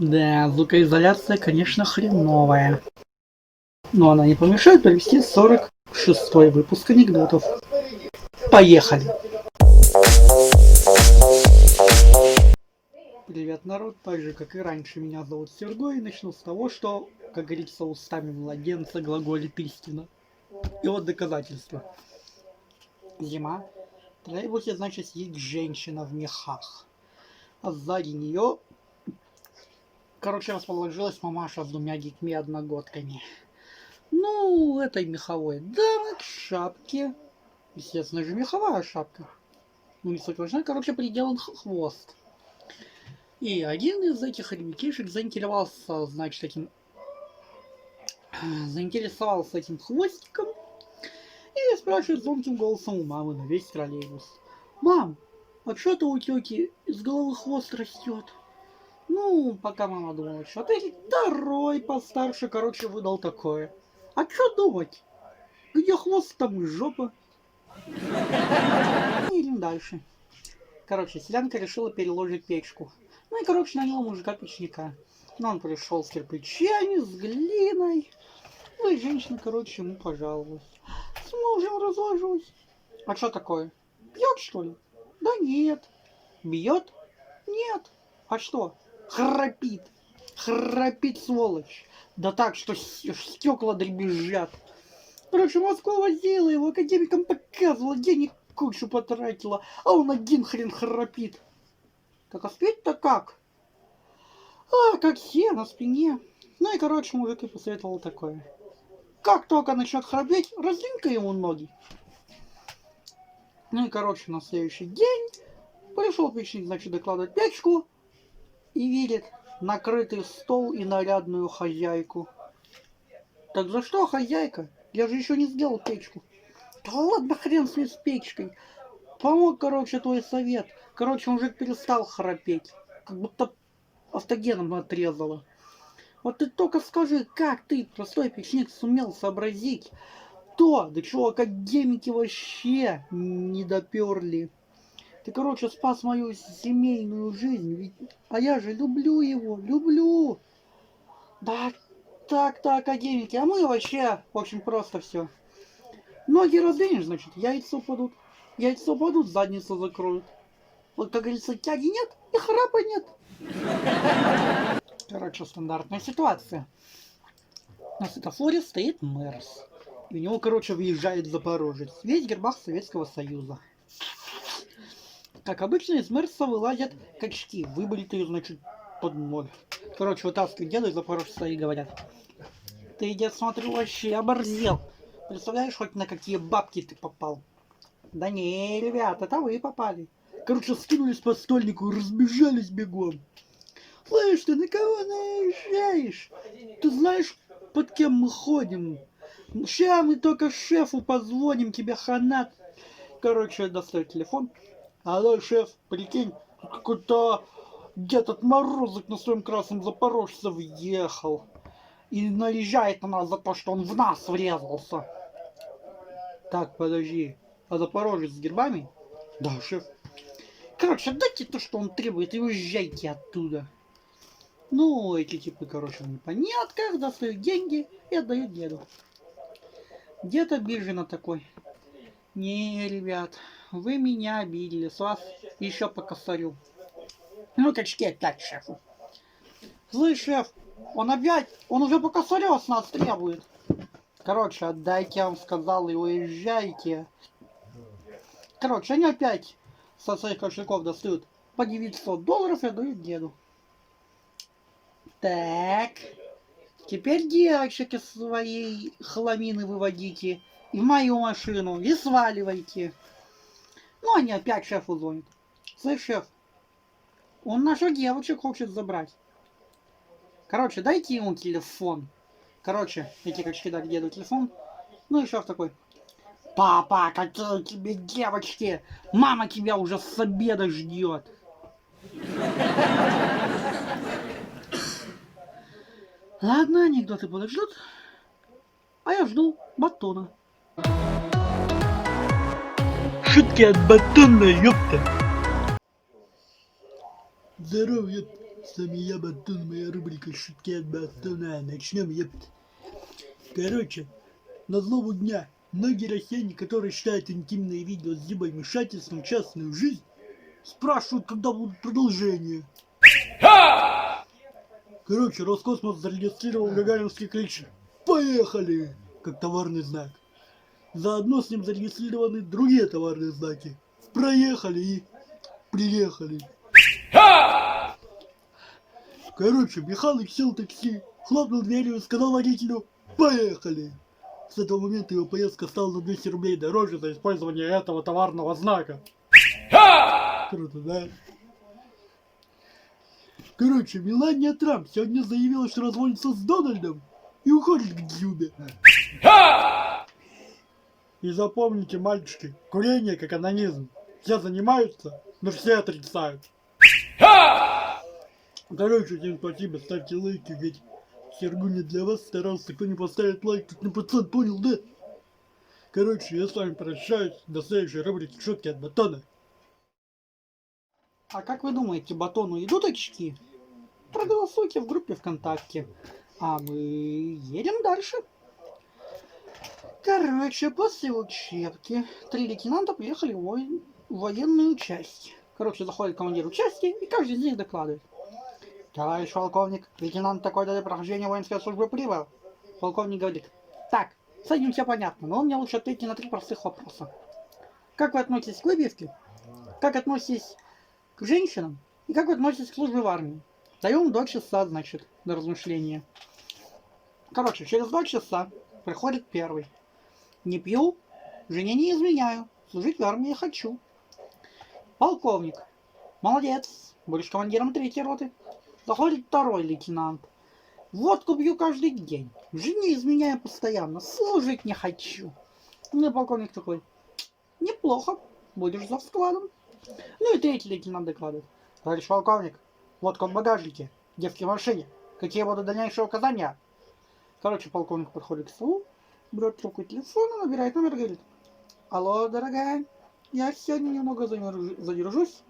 Да, звукоизоляция, конечно, хреновая. Но она не помешает провести 46-й выпуск анекдотов. Поехали! Привет, народ, так же, как и раньше, меня зовут Сергей, и начну с того, что, как говорится, устами младенца глаголит истина. И вот доказательства. Зима. В троллейбусе, значит, сидит женщина в мехах. А сзади нее, расположилась мамаша с двумя детьми-одногодками. Ну, этой меховой дамы к шапке. Естественно же, меховая шапка. Ну, не суть важна, приделан хвост. И один из этих ребятишек заинтересовался этим хвостиком и спрашивает звонким голосом у мамы на весь троллейбус. Мам, а что-то у тети из головы хвост растет? Ну, пока мама думала, что ответить, второй постарше, выдал такое. А что думать? Где хвост, там и жопа. И идем дальше. Селянка решила переложить печку. Ну и, наняла мужика-печника. Но он пришел с кирпичами, с глиной. Ну и женщина, ему пожаловалась. С мужем разложусь. А что такое? Пьет, что ли? Да нет. Бьет? Нет. А что? Храпит. Храпит, сволочь. Да так, что стекла дребезжат. Москва возила его, академикам показывала, денег кучу потратила, а он один хрен храпит. Так а спеть-то как? А, как все на спине. Ну и, мужик и посоветовал такое. Как только начнет храпеть, раздвинь-ка ему ноги. Ну и, на следующий день пришел печник, докладывать печку и видит накрытый стол и нарядную хозяйку. Так за что, хозяйка? Я же еще не сделал печку. Да ладно, хрен с печкой. Помог, твой совет. Мужик перестал храпеть. Как будто автогеном отрезало. Вот ты только скажи, как ты, простой печник, сумел сообразить то, до чего академики вообще не доперли. Ты, спас мою семейную жизнь. Ведь... А я же люблю его, люблю. Да так-то, академики, а мы вообще очень просто все. Ноги раздвинешь, значит, яйца упадут. Яйца упадут, задницу закроют. Вот, как говорится, тяги нет и храпа нет. Стандартная ситуация. На светофоре стоит Мерс. И у него, въезжает запорожец. Весь в гербах Советского Союза. Как обычно, из Мерса вылазят качки, выбритые, под ноль. Вытаскивают деда из запорожца и говорят. Ты, дед, смотрю, вообще оборзел. Представляешь, хоть на какие бабки ты попал? Да не, ребят, это вы попали. Скинулись по стольнику и разбежались бегом. Слышь, ты на кого наезжаешь? Ты знаешь, под кем мы ходим? Ща мы только шефу позвоним, тебе хана. Достаю телефон. Алло, шеф, прикинь, какой-то дед отморозок на своем красном запорожце въехал. И наезжает на нас за то, что он в нас врезался. Так, подожди. А запорожец с гербами? Да, шеф. Дайте то, что он требует, и уезжайте оттуда. Ну, эти типы, в непонятках, достают деньги и отдают деду. Дед обиженно такой. Не, ребят, вы меня обидели, с вас еще покосарю. Ну, качки опять шефу. Злый шеф, он уже покосарю с нас требует. Отдайте, я вам сказал, и уезжайте. Они опять со своих кошельков достают по $900 и отдают деду. Так, теперь девочек из своей хламины выводите и в мою машину и сваливайте. Ну, они опять шефу звонят. Слышь, шеф, он нашу девочек хочет забрать. Дайте ему телефон. Эти качки дали деду телефон. Ну и шеф такой. Папа, какие тебе девочки? Мама тебя уже с обеда ждет. Ладно, анекдоты подождут. А я жду батона. Шутки от батона, ёпта. Здорово, ёпта. С вами я, Батон, моя рубрика «Шутки от Батона». Начнем, ёпт. Короче, на злобу дня. Многие россияне, которые считают интимные видео с Зибой вмешательством в частную жизнь, спрашивают, когда будут продолжения. Короче, Роскосмос зарегистрировал гагаринский клич «Поехали!» как товарный знак. Заодно с ним зарегистрированы другие товарные знаки «Проехали» и «Приехали». Короче, Михалыч сел в такси, хлопнул дверью и сказал водителю «Поехали!». С этого момента его поездка стала на 200 рублей дороже за использование этого товарного знака. Круто, да? Короче, Мелания Трамп сегодня заявила, что разводится с Дональдом и уходит к Дзюбе. И запомните, мальчики, курение как анонизм. Все занимаются, но все отрицают. Короче, всем спасибо, ставьте лайки, ведь Сергу не для вас старался, кто не поставит лайк, тут не пацан, понял, да? Короче, я с вами прощаюсь, до следующей рубрики «Шутки от Батона». А как вы думаете, Батону идут очки? Проголосуйте в группе ВКонтакте. А мы едем дальше. Короче, после учебки 3 лейтенанта приехали в военную часть. Короче, заходит командир участка и каждый из них докладывает. Товарищ полковник, лейтенант такой-то для прохождения воинской службы прибыл. Полковник говорит: так, с этим все понятно, но у меня лучше ответьте на 3 простых вопроса. Как вы относитесь к выбивке? Как относитесь к женщинам? И как вы относитесь к службе в армии? Даем 2 часа, значит, на размышление. Короче, через 2 часа приходит первый. Не пью, жене не изменяю, служить в армии хочу. Полковник. Молодец, будешь командиром 3-й роты. Заходит второй лейтенант. Водку пью каждый день, жене изменяю постоянно, служить не хочу. Ну и полковник такой: неплохо, будешь за складом. Ну и 3-й лейтенант докладывает. Товарищ полковник, водка в багажнике, девки в машине. Какие будут дальнейшие указания? Короче, полковник подходит к столу, берет трубку телефона, набирает номер и говорит: алло, дорогая, я сегодня немного задержусь.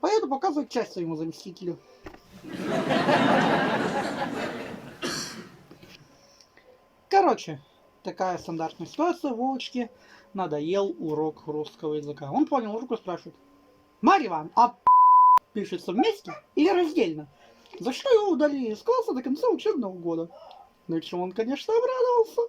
Поеду показывать часть своему заместителю. Короче, такая стандартная ситуация. Вовочке надоел урок русского языка. Он понял урок и спрашивает: Марья Ивановна, а пишется вместе или раздельно? За что его удалили из класса до конца учебного года? На чем он, конечно, обрадовался.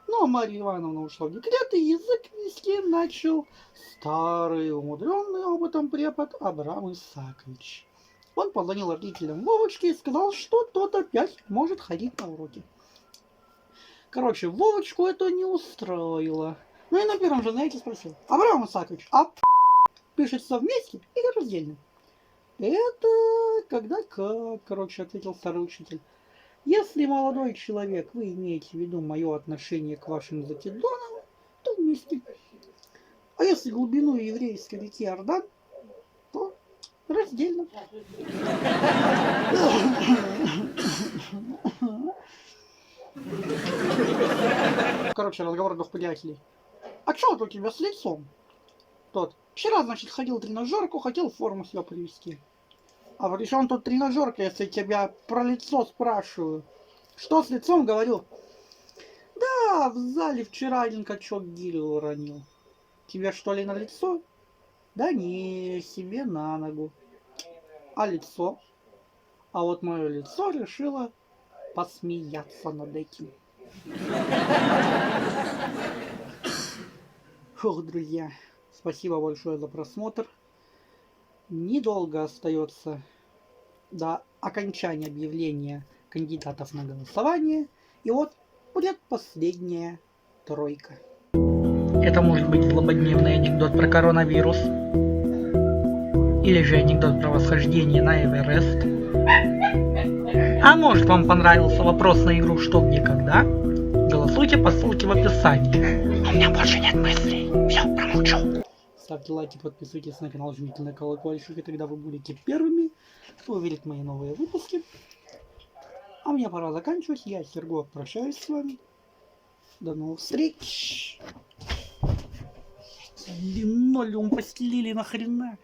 Но Марья Ивановна ушла в декрет, и язык вести начал старый, умудренный опытом препод Абрам Исаакович. Он позвонил родителям Вовочки и сказал, что тот опять может ходить на уроки. Короче, Вовочку это не устроило. Ну и на первом же занятии спросил: Абрам Исаакович, а пишется вместе или раздельно? Это когда как, короче, ответил старый учитель. Если, молодой человек, вы имеете в виду мое отношение к вашим закидонам, то вместе. А если глубину еврейской реки Иордан, то раздельно. Короче, разговор 2 приятелей. А что вот у тебя с лицом? Тот: вчера, значит, ходил в тренажерку, хотел форму себя привести. А при чем тут тренажерка, если тебя про лицо спрашиваю? Что с лицом, говорю? Да, в зале вчера один качок гирю уронил. Тебе что ли на лицо? Да не, себе на ногу. А лицо? А вот мое лицо решило посмеяться над этим. Фух, друзья, спасибо большое за просмотр. Недолго остается до окончания объявления кандидатов на голосование. И вот будет последняя тройка. Это может быть злободневный анекдот про коронавирус. Или же анекдот про восхождение на Эверест. А может, вам понравился вопрос на игру «Что, где, когда»? Голосуйте по ссылке в описании. У меня больше нет мыслей. Все, промолчу. Ставьте лайки, подписывайтесь на канал, жмите на колокольчик, и тогда вы будете первыми, кто увидит мои новые выпуски. А мне пора заканчивать. Я, Серго, прощаюсь с вами. До новых встреч. Линолеум постелили нахрена.